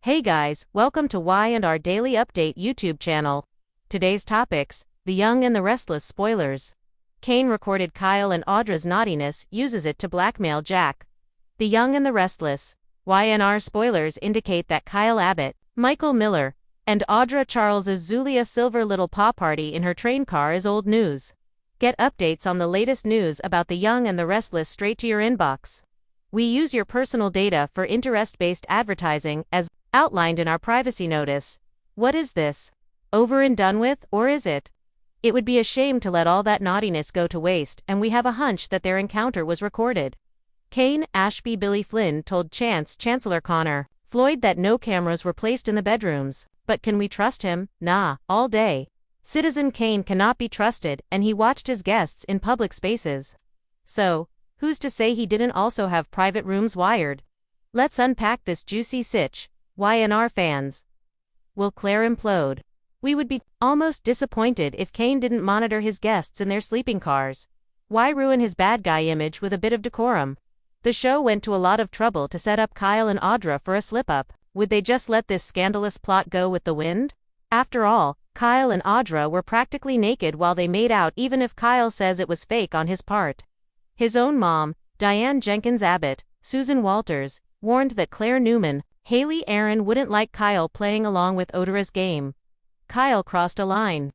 Hey guys, welcome to Y&R Daily Update YouTube channel. Today's topics, The Young and the Restless spoilers. Kane recorded Kyle and Audra's naughtiness, uses it to blackmail Jack. The Young and the Restless. Y&R spoilers indicate that Kyle Abbott, Michael Miller, and Audra Charles's Zulia Silver little paw party in her train car is old news. Get updates on the latest news about The Young and the Restless straight to your inbox. We use your personal data for interest-based advertising, as outlined in our privacy notice. What is this? Over and done with, or is it? It would be a shame to let all that naughtiness go to waste, and we have a hunch that their encounter was recorded. Kane Ashby Billy Flynn told Chancellor Connor Floyd that no cameras were placed in the bedrooms. But can we trust him? Nah, all day. Citizen Kane cannot be trusted, and he watched his guests in public spaces. So, who's to say he didn't also have private rooms wired? Let's unpack this juicy sitch. Y&R fans. Will Claire implode? We would be almost disappointed if Kane didn't monitor his guests in their sleeping cars. Why ruin his bad guy image with a bit of decorum? The show went to a lot of trouble to set up Kyle and Audra for a slip-up. Would they just let this scandalous plot go with the wind? After all, Kyle and Audra were practically naked while they made out, even if Kyle says it was fake on his part. His own mom, Diane Jenkins Abbott, Susan Walters, warned that Claire Newman, Haley Aaron wouldn't like Kyle playing along with Audra's game. Kyle crossed a line.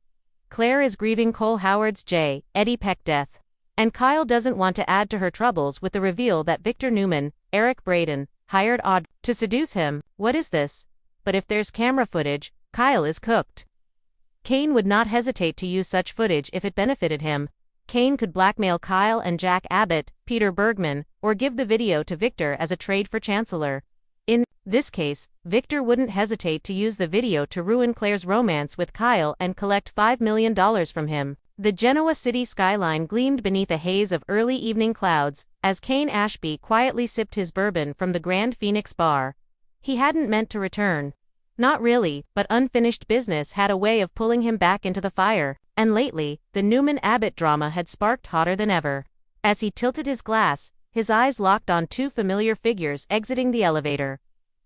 Claire is grieving Cole Howard's J. Eddie Peck death. And Kyle doesn't want to add to her troubles with the reveal that Victor Newman, Eric Braden, hired Audra to seduce him. What is this? But if there's camera footage, Kyle is cooked. Kane would not hesitate to use such footage if it benefited him. Kane could blackmail Kyle and Jack Abbott, Peter Bergman, or give the video to Victor as a trade for Chancellor. In this case, Victor wouldn't hesitate to use the video to ruin Claire's romance with Kyle and collect $5 million from him. The Genoa city skyline gleamed beneath a haze of early evening clouds, as Kane Ashby quietly sipped his bourbon from the Grand Phoenix bar. He hadn't meant to return. Not really, but unfinished business had a way of pulling him back into the fire, and lately, the Newman-Abbott drama had sparked hotter than ever. As he tilted his glass, his eyes locked on two familiar figures exiting the elevator.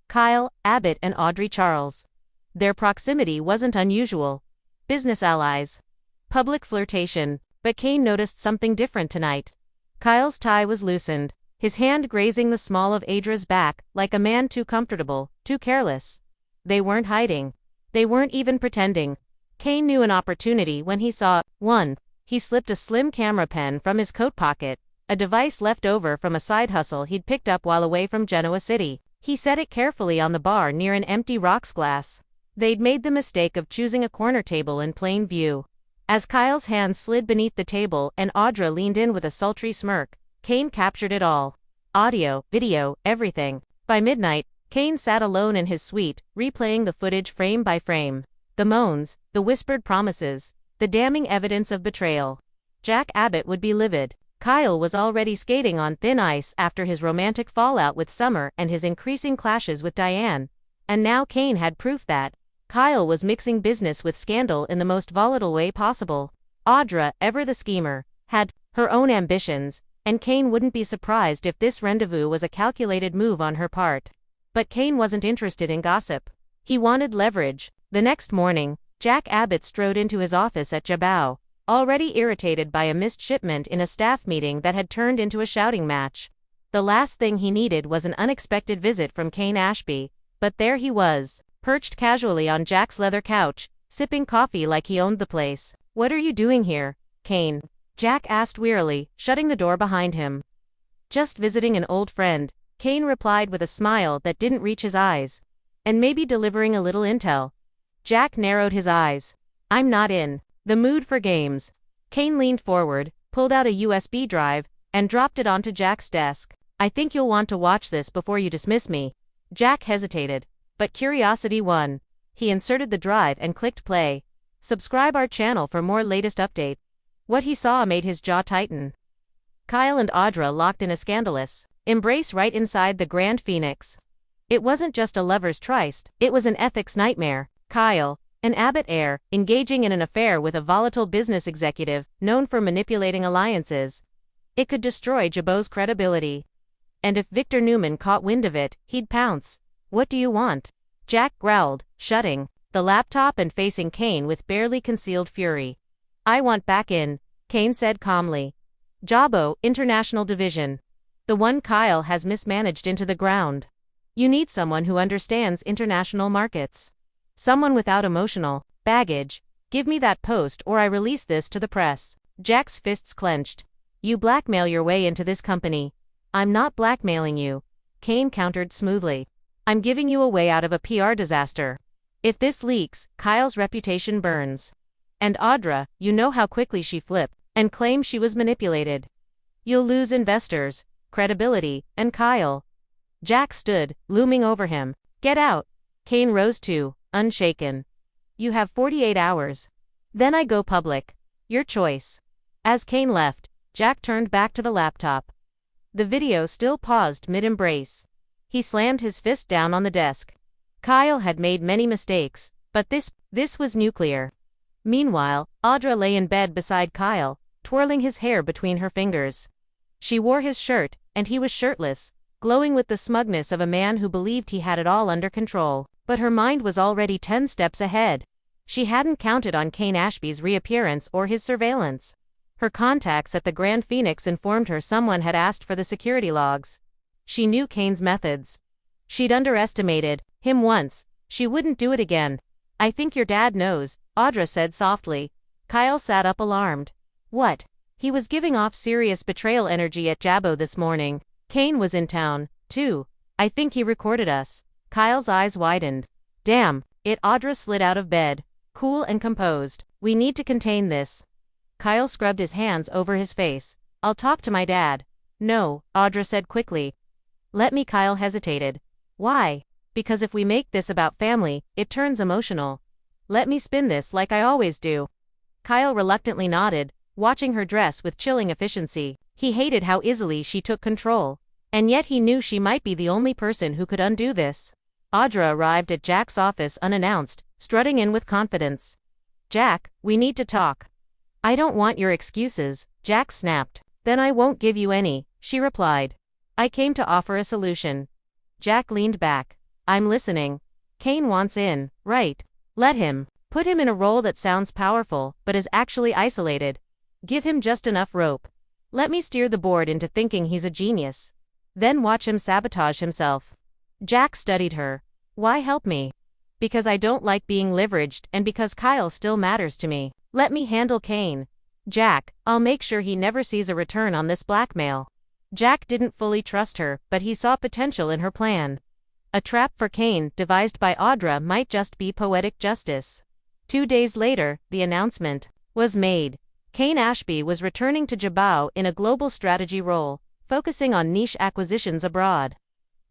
Kyle Abbott and Audra Charles. Their proximity wasn't unusual. Business allies. Public flirtation. But Kane noticed something different tonight. Kyle's tie was loosened, his hand grazing the small of Audra's back, like a man too comfortable, too careless. They weren't hiding. They weren't even pretending. Kane knew an opportunity when he saw one. He slipped a slim camera pen from his coat pocket, a device left over from a side hustle he'd picked up while away from Genoa City. He set it carefully on the bar near an empty rocks glass. They'd made the mistake of choosing a corner table in plain view. As Kyle's hand slid beneath the table and Audra leaned in with a sultry smirk, Kane captured it all. Audio, video, everything. By midnight, Kane sat alone in his suite, replaying the footage frame by frame. The moans, the whispered promises, the damning evidence of betrayal. Jack Abbott would be livid. Kyle was already skating on thin ice after his romantic fallout with Summer and his increasing clashes with Diane. And now Kane had proof that Kyle was mixing business with scandal in the most volatile way possible. Audra, ever the schemer, had her own ambitions, and Kane wouldn't be surprised if this rendezvous was a calculated move on her part. But Kane wasn't interested in gossip. He wanted leverage. The next morning, Jack Abbott strode into his office at Jabao, already irritated by a missed shipment in a staff meeting that had turned into a shouting match. The last thing he needed was an unexpected visit from Kane Ashby, but there he was, perched casually on Jack's leather couch, sipping coffee like he owned the place. "What are you doing here, Kane?" Jack asked wearily, shutting the door behind him. "Just visiting an old friend," Kane replied with a smile that didn't reach his eyes. "And maybe delivering a little intel." Jack narrowed his eyes. "I'm not in the mood for games." Kane leaned forward, pulled out a USB drive, and dropped it onto Jack's desk. "I think you'll want to watch this before you dismiss me." Jack hesitated, but curiosity won. He inserted the drive and clicked play. Subscribe our channel for more latest update. What he saw made his jaw tighten. Kyle and Audra locked in a scandalous embrace right inside the Grand Phoenix. It wasn't just a lover's tryst, it was an ethics nightmare. Kyle, an Abbott heir, engaging in an affair with a volatile business executive, known for manipulating alliances. It could destroy Jabao's credibility. And if Victor Newman caught wind of it, he'd pounce. What do you want? Jack growled, shutting the laptop and facing Kane with barely concealed fury. I want back in, Kane said calmly. Jabo, International Division. The one Kyle has mismanaged into the ground. You need someone who understands international markets. Someone without emotional baggage. Give me that post or I release this to the press. Jack's fists clenched. You blackmail your way into this company. I'm not blackmailing you, Kane countered smoothly. I'm giving you a way out of a PR disaster. If this leaks, Kyle's reputation burns. And Audra, you know how quickly she flipped and claimed she was manipulated. You'll lose investors, credibility, and Kyle. Jack stood, looming over him. Get out. Kane rose too, unshaken. You have 48 hours. Then I go public. Your choice. As Kane left, Jack turned back to the laptop. The video still paused mid-embrace. He slammed his fist down on the desk. Kyle had made many mistakes, but this was nuclear. Meanwhile, Audra lay in bed beside Kyle, twirling his hair between her fingers. She wore his shirt, and he was shirtless, glowing with the smugness of a man who believed he had it all under control. But her mind was already 10 steps ahead. She hadn't counted on Kane Ashby's reappearance or his surveillance. Her contacts at the Grand Phoenix informed her someone had asked for the security logs. She knew Kane's methods. She'd underestimated him once. She wouldn't do it again. I think your dad knows, Audra said softly. Kyle sat up alarmed. What? He was giving off serious betrayal energy at Jabo this morning. Kane was in town, too. I think he recorded us. Kyle's eyes widened. Damn it, Audra slid out of bed, cool and composed. We need to contain this. Kyle scrubbed his hands over his face. I'll talk to my dad. No, Audra said quickly. Let me. Kyle hesitated. Why? Because if we make this about family, it turns emotional. Let me spin this like I always do. Kyle reluctantly nodded, watching her dress with chilling efficiency. He hated how easily she took control. And yet he knew she might be the only person who could undo this. Audra arrived at Jack's office unannounced, strutting in with confidence. Jack, we need to talk. I don't want your excuses, Jack snapped. Then I won't give you any, she replied. I came to offer a solution. Jack leaned back. I'm listening. Kane wants in, right? Let him. Put him in a role that sounds powerful, but is actually isolated. Give him just enough rope. Let me steer the board into thinking he's a genius. Then watch him sabotage himself. Jack studied her. Why help me? Because I don't like being leveraged and because Kyle still matters to me. Let me handle Kane. Jack, I'll make sure he never sees a return on this blackmail. Jack didn't fully trust her, but he saw potential in her plan. A trap for Kane, devised by Audra, might just be poetic justice. 2 days later, the announcement was made. Kane Ashby was returning to Jabo in a global strategy role, focusing on niche acquisitions abroad.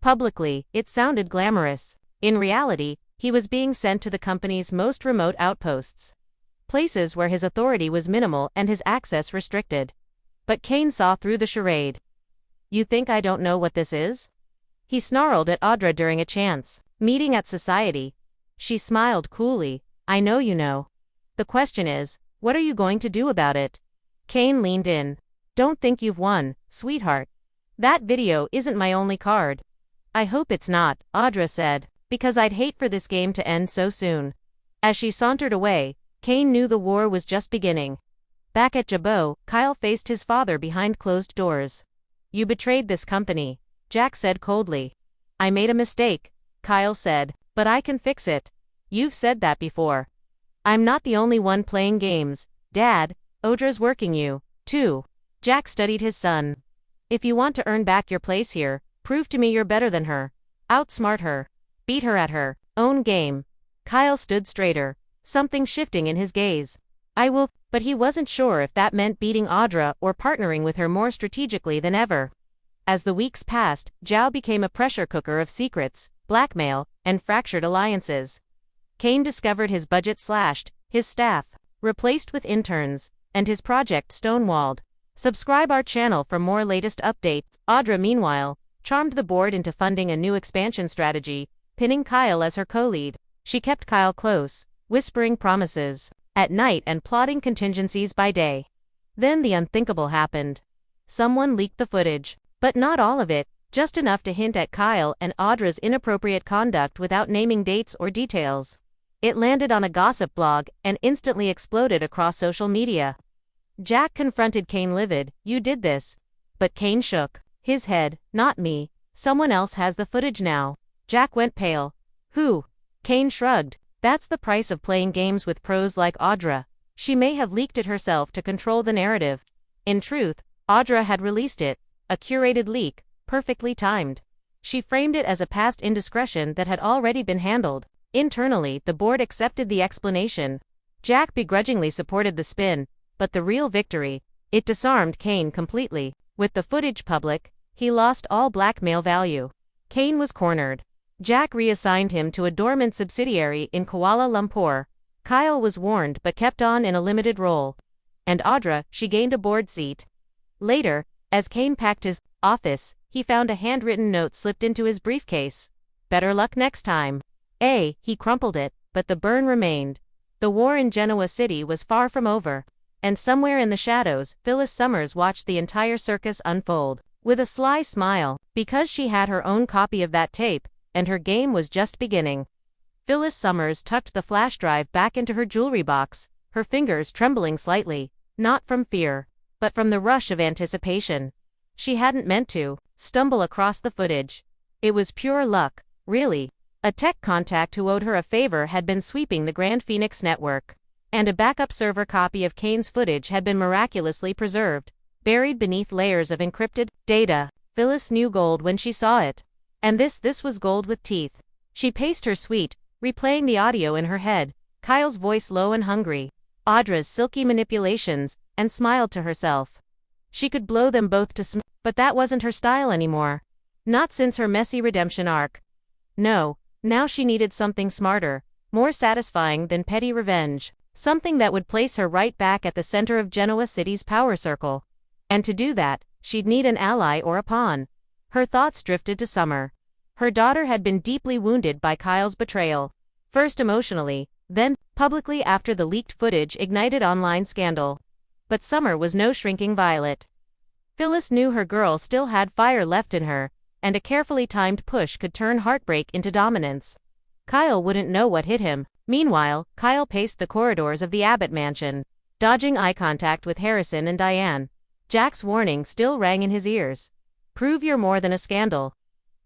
Publicly, it sounded glamorous. In reality, he was being sent to the company's most remote outposts. Places where his authority was minimal and his access restricted. But Kane saw through the charade. You think I don't know what this is? He snarled at Audra during a chance meeting at Society. She smiled coolly. I know you know. The question is, what are you going to do about it? Kane leaned in. Don't think you've won, sweetheart. That video isn't my only card. I hope it's not, Audra said, because I'd hate for this game to end so soon. As she sauntered away, Kane knew the war was just beginning. Back at Jabo, Kyle faced his father behind closed doors. You betrayed this company, Jack said coldly. I made a mistake, Kyle said, but I can fix it. You've said that before. I'm not the only one playing games, Dad. Audra's working you, too. Jack studied his son. If you want to earn back your place here, prove to me you're better than her. Outsmart her. Beat her at her own game. Kyle stood straighter, something shifting in his gaze. I will, but he wasn't sure if that meant beating Audra or partnering with her more strategically than ever. As the weeks passed, Zhao became a pressure cooker of secrets, blackmail, and fractured alliances. Kane discovered his budget slashed, his staff replaced with interns, and his project stonewalled. Subscribe our channel for more latest updates. Audra, meanwhile, charmed the board into funding a new expansion strategy, pinning Kyle as her co-lead. She kept Kyle close, whispering promises at night and plotting contingencies by day. Then the unthinkable happened. Someone leaked the footage. But not all of it, just enough to hint at Kyle and Audra's inappropriate conduct without naming dates or details. It landed on a gossip blog and instantly exploded across social media. Jack confronted Kane livid. "You did this." But Kane shook his head. "Not me. Someone else has the footage now." Jack went pale. "Who?" Kane shrugged. "That's the price of playing games with pros like Audra. She may have leaked it herself to control the narrative." In truth, Audra had released it, a curated leak, perfectly timed. She framed it as a past indiscretion that had already been handled. Internally, the board accepted the explanation. Jack begrudgingly supported the spin, but the real victory, it disarmed Kane completely. With the footage public, he lost all blackmail value. Kane was cornered. Jack reassigned him to a dormant subsidiary in Kuala Lumpur. Kyle was warned but kept on in a limited role. And Audra, she gained a board seat. Later, as Kane packed his office, he found a handwritten note slipped into his briefcase. "Better luck next time." He crumpled it, but the burn remained. The war in Genoa City was far from over. And somewhere in the shadows, Phyllis Summers watched the entire circus unfold. With a sly smile, because she had her own copy of that tape, and her game was just beginning. Phyllis Summers tucked the flash drive back into her jewelry box, her fingers trembling slightly, not from fear, but from the rush of anticipation. She hadn't meant to stumble across the footage. It was pure luck, really. A tech contact who owed her a favor had been sweeping the Grand Phoenix network. And a backup server copy of Kane's footage had been miraculously preserved, buried beneath layers of encrypted data. Phyllis knew gold when she saw it. And this was gold with teeth. She paced her suite, replaying the audio in her head, Kyle's voice low and hungry, Audra's silky manipulations, and smiled to herself. She could blow them both to smithereens, but that wasn't her style anymore. Not since her messy redemption arc. No, now she needed something smarter, more satisfying than petty revenge. Something that would place her right back at the center of Genoa City's power circle. And to do that, she'd need an ally or a pawn. Her thoughts drifted to Summer. Her daughter had been deeply wounded by Kyle's betrayal. First emotionally, then publicly after the leaked footage ignited online scandal. But Summer was no shrinking violet. Phyllis knew her girl still had fire left in her, and a carefully timed push could turn heartbreak into dominance. Kyle wouldn't know what hit him. Meanwhile, Kyle paced the corridors of the Abbott mansion, dodging eye contact with Harrison and Diane. Jack's warning still rang in his ears. "Prove you're more than a scandal."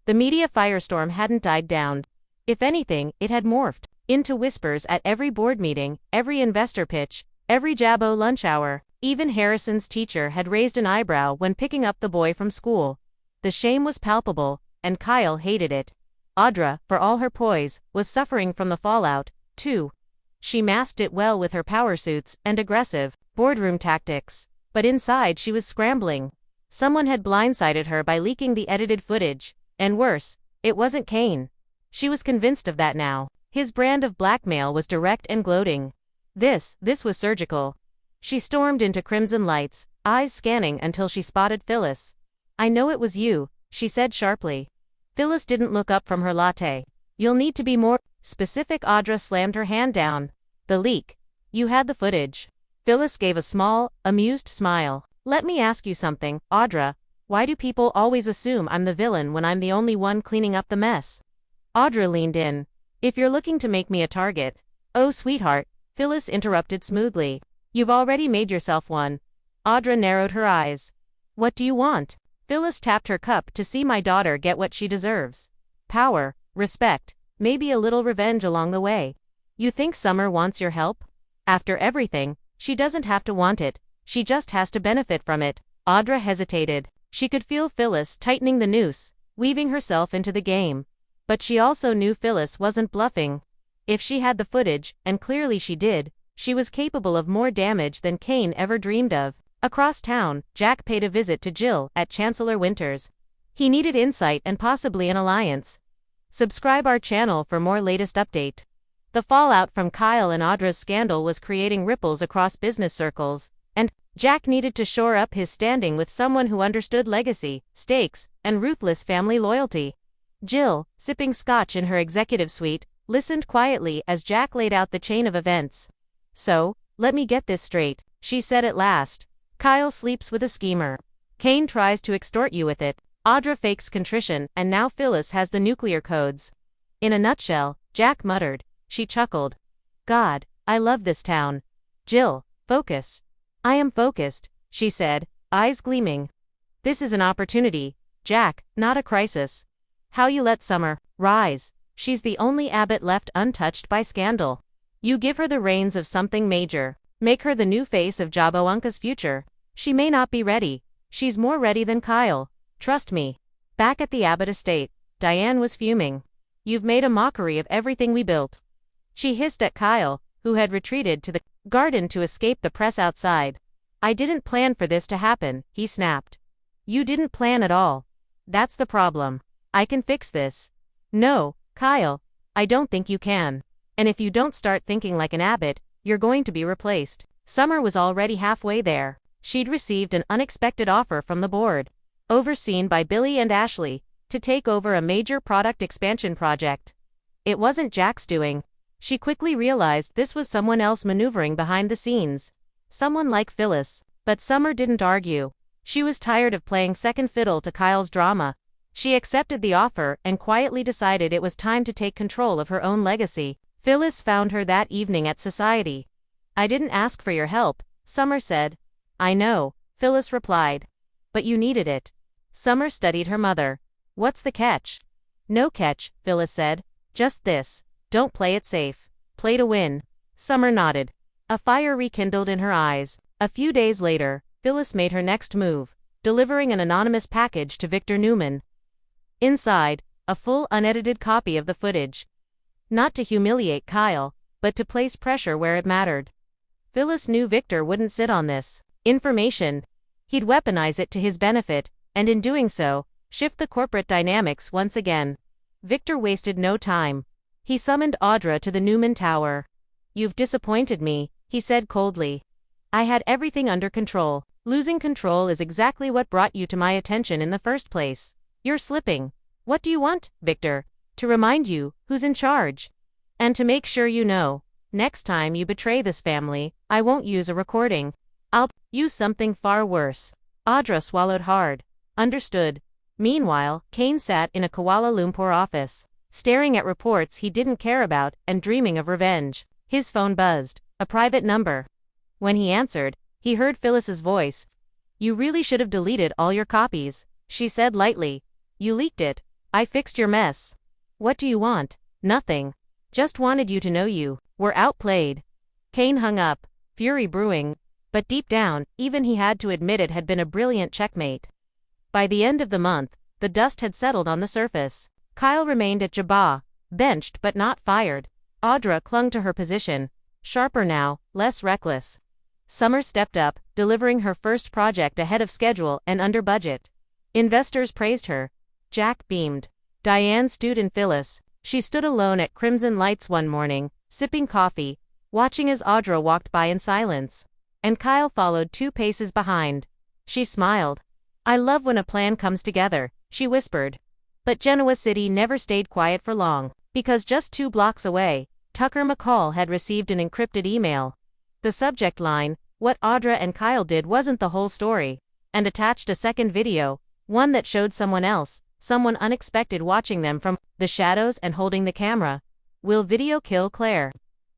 The media firestorm hadn't died down. If anything, it had morphed into whispers at every board meeting, every investor pitch, every Jabbo lunch hour. Even Harrison's teacher had raised an eyebrow when picking up the boy from school. The shame was palpable, and Kyle hated it. Audra, for all her poise, was suffering from the fallout, too. She masked it well with her power suits and aggressive boardroom tactics. But inside she was scrambling. Someone had blindsided her by leaking the edited footage. And worse, it wasn't Kane. She was convinced of that now. His brand of blackmail was direct and gloating. This was surgical. She stormed into Crimson Lights, eyes scanning until she spotted Phyllis. "I know it was you," she said sharply. Phyllis didn't look up from her latte. "You'll need to be more specific." Audra slammed her hand down. "The leak. You had the footage." Phyllis gave a small, amused smile. "Let me ask you something, Audra. Why do people always assume I'm the villain when I'm the only one cleaning up the mess?" Audra leaned in. "If you're looking to make me a target." "Oh, sweetheart," Phyllis interrupted smoothly. "You've already made yourself one." Audra narrowed her eyes. "What do you want?" Phyllis tapped her cup. "To see my daughter get what she deserves. Power, respect, maybe a little revenge along the way." "You think Summer wants your help?" "After everything, she doesn't have to want it, she just has to benefit from it." Audra hesitated. She could feel Phyllis tightening the noose, weaving herself into the game. But she also knew Phyllis wasn't bluffing. If she had the footage, and clearly she did, she was capable of more damage than Kane ever dreamed of. Across town, Jack paid a visit to Jill at Chancellor Winters. He needed insight and possibly an alliance. Subscribe our channel for more latest update. The fallout from Kyle and Audra's scandal was creating ripples across business circles, and Jack needed to shore up his standing with someone who understood legacy, stakes, and ruthless family loyalty. Jill, sipping scotch in her executive suite, listened quietly as Jack laid out the chain of events. "So, let me get this straight," she said at last. "Kyle sleeps with a schemer. Kane tries to extort you with it, Audra fakes contrition, and now Phyllis has the nuclear codes. In a nutshell, Jack muttered. She chuckled. God, I love this town. Jill, focus. I am focused, she said, eyes gleaming. This is an opportunity, Jack, not a crisis. How you let Summer rise. She's the only Abbott left untouched by scandal. You give her the reins of something major. Make her the new face of Jabounka's future. She may not be ready. She's more ready than Kyle. Trust me. Back at the Abbott estate, Diane was fuming. You've made a mockery of everything we built. She hissed at Kyle, who had retreated to the garden to escape the press outside. I didn't plan for this to happen, he snapped. You didn't plan at all. That's the problem. I can fix this. No, Kyle, I don't think you can. And if you don't start thinking like an Abbott, you're going to be replaced. Summer was already halfway there. She'd received an unexpected offer from the board, overseen by Billy and Ashley, to take over a major product expansion project. It wasn't Jack's doing. She quickly realized this was someone else maneuvering behind the scenes. Someone like Phyllis. But Summer didn't argue. She was tired of playing second fiddle to Kyle's drama. She accepted the offer and quietly decided it was time to take control of her own legacy. Phyllis found her that evening at Society. I didn't ask for your help, Summer said. I know, Phyllis replied. But you needed it. Summer studied her mother. What's the catch? No catch, Phyllis said. Just this. Don't play it safe. Play to win. Summer nodded. A fire rekindled in her eyes. A few days later, Phyllis made her next move, delivering an anonymous package to Victor Newman. Inside, a full unedited copy of the footage. Not to humiliate Kyle, but to place pressure where it mattered. Phyllis knew Victor wouldn't sit on this information. He'd weaponize it to his benefit, and in doing so, shift the corporate dynamics once again. Victor wasted no time. He summoned Audra to the Newman Tower. You've disappointed me, he said coldly. I had everything under control. Losing control is exactly what brought you to my attention in the first place. You're slipping. What do you want, Victor? To remind you who's in charge. And to make sure you know, next time you betray this family, I won't use a recording. I'll use something far worse. Audra swallowed hard. Understood. Meanwhile, Kane sat in a Kuala Lumpur office, staring at reports he didn't care about and dreaming of revenge. His phone buzzed. A private number. When he answered, he heard Phyllis's voice. You really should have deleted all your copies, she said lightly. You leaked it. I fixed your mess. What do you want? Nothing. Just wanted you to know you were outplayed. Kane hung up, fury brewing, but deep down, even he had to admit it had been a brilliant checkmate. By the end of the month, the dust had settled on the surface. Kyle remained at Jabba, benched but not fired. Audra clung to her position, sharper now, less reckless. Summer stepped up, delivering her first project ahead of schedule and under budget. Investors praised her. Jack beamed. Diane stewed in Phyllis. She stood alone at Crimson Lights one morning, sipping coffee, watching as Audra walked by in silence. And Kyle followed 2 paces behind. She smiled. I love when a plan comes together, she whispered. But Genoa City never stayed quiet for long, because just 2 blocks away, Tucker McCall had received an encrypted email. The subject line, what Audra and Kyle did wasn't the whole story, and attached a second video, one that showed someone else, someone unexpected watching them from the shadows and holding the camera. Will video kill Claire?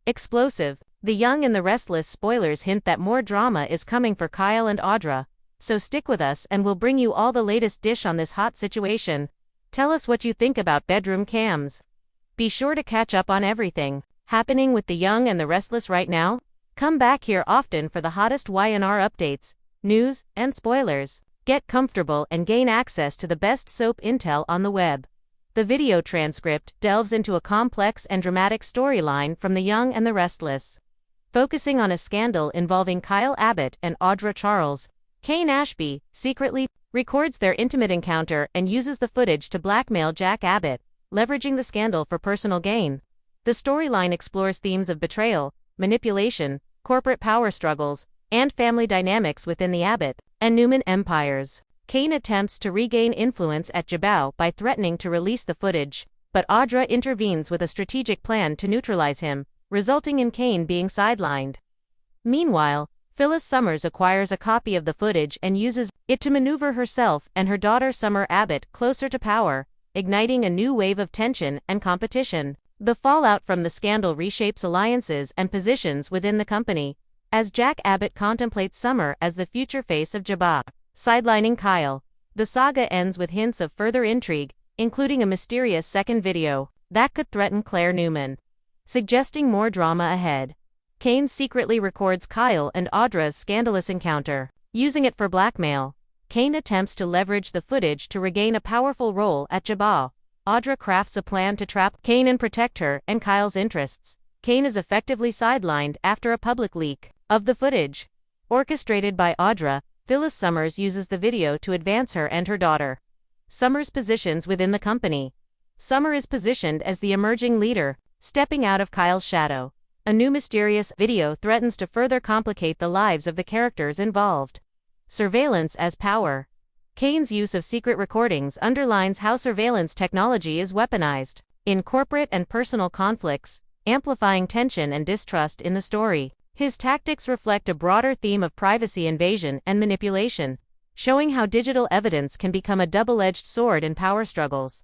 Explosive. The Young and the Restless spoilers hint that more drama is coming for Kyle and Audra, so stick with us and we'll bring you all the latest dish on this hot situation. Tell us what you think about bedroom cams. Be sure to catch up on everything happening with the Young and the Restless right now. Come back here often for the hottest Y&R updates, news, and spoilers. Get comfortable and gain access to the best soap intel on the web. The video transcript delves into a complex and dramatic storyline from the Young and the Restless, focusing on a scandal involving Kyle Abbott and Audra Charles. Kane Ashby secretly records their intimate encounter and uses the footage to blackmail Jack Abbott, leveraging the scandal for personal gain. The storyline explores themes of betrayal, manipulation, corporate power struggles, and family dynamics within the Abbott and Newman empires. Kane attempts to regain influence at Jabau by threatening to release the footage, but Audra intervenes with a strategic plan to neutralize him, resulting in Kane being sidelined. Meanwhile, Phyllis Summers acquires a copy of the footage and uses it to maneuver herself and her daughter Summer Abbott closer to power, igniting a new wave of tension and competition. The fallout from the scandal reshapes alliances and positions within the company, as Jack Abbott contemplates Summer as the future face of JBA. Sidelining Kyle. The saga ends with hints of further intrigue, including a mysterious second video that could threaten Claire Newman, suggesting more drama ahead. Kane secretly records Kyle and Audra's scandalous encounter. Using it for blackmail, Kane attempts to leverage the footage to regain a powerful role at JBA. Audra crafts a plan to trap Kane and protect her and Kyle's interests. Kane is effectively sidelined after a public leak of the footage. Orchestrated by Audra, Phyllis Summers uses the video to advance her and her daughter. Summers' positions within the company. Summer is positioned as the emerging leader, stepping out of Kyle's shadow. A new mysterious video threatens to further complicate the lives of the characters involved. Surveillance as power. Kane's use of secret recordings underlines how surveillance technology is weaponized in corporate and personal conflicts, amplifying tension and distrust in the story. His tactics reflect a broader theme of privacy invasion and manipulation, showing how digital evidence can become a double-edged sword in power struggles.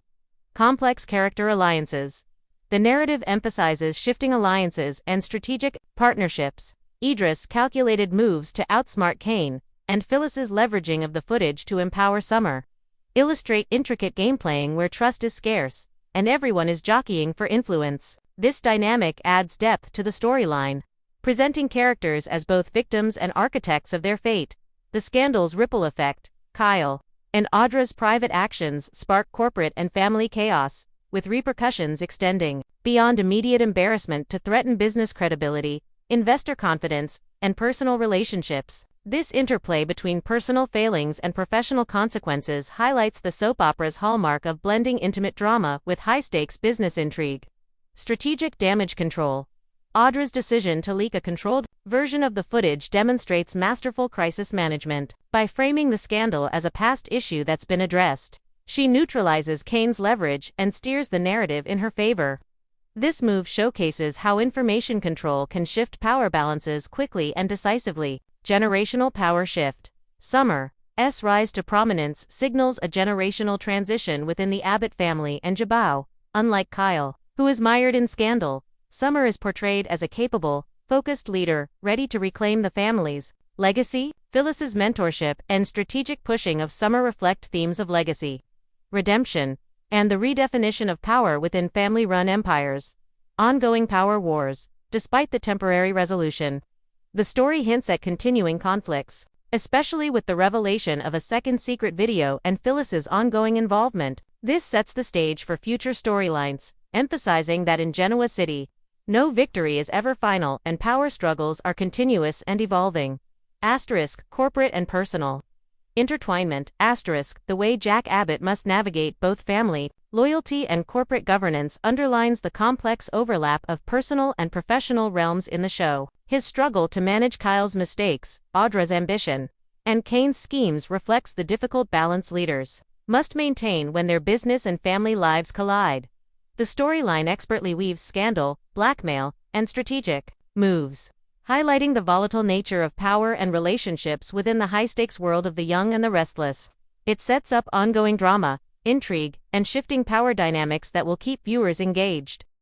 Complex character alliances. The narrative emphasizes shifting alliances and strategic partnerships. Idris' calculated moves to outsmart Kane, and Phyllis's leveraging of the footage to empower Summer, illustrate intricate gameplaying where trust is scarce, and everyone is jockeying for influence. This dynamic adds depth to the storyline, presenting characters as both victims and architects of their fate. The scandal's ripple effect. Kyle and Audra's private actions spark corporate and family chaos, with repercussions extending beyond immediate embarrassment to threaten business credibility, investor confidence, and personal relationships. This interplay between personal failings and professional consequences highlights the soap opera's hallmark of blending intimate drama with high-stakes business intrigue. Strategic damage control. Audra's decision to leak a controlled version of the footage demonstrates masterful crisis management. By framing the scandal as a past issue that's been addressed, she neutralizes Kane's leverage and steers the narrative in her favor. This move showcases how information control can shift power balances quickly and decisively. Generational power shift. Summer's rise to prominence signals a generational transition within the Abbott family and JBA. Unlike Kyle, who is mired in scandal, Summer is portrayed as a capable, focused leader, ready to reclaim the family's legacy. Phyllis's mentorship and strategic pushing of Summer reflect themes of legacy, redemption, and the redefinition of power within family-run empires. Ongoing power wars. Despite the temporary resolution, the story hints at continuing conflicts, especially with the revelation of a second secret video and Phyllis's ongoing involvement. This sets the stage for future storylines, emphasizing that in Genoa City, no victory is ever final and power struggles are continuous and evolving. Corporate and personal intertwinement. The way Jack Abbott must navigate both family loyalty and corporate governance underlines the complex overlap of personal and professional realms in the show. His struggle to manage Kyle's mistakes, Audra's ambition, and Kane's schemes reflects the difficult balance leaders must maintain when their business and family lives collide. The storyline expertly weaves scandal, blackmail, and strategic moves, highlighting the volatile nature of power and relationships within the high-stakes world of The Young and the Restless. It sets up ongoing drama, intrigue, and shifting power dynamics that will keep viewers engaged.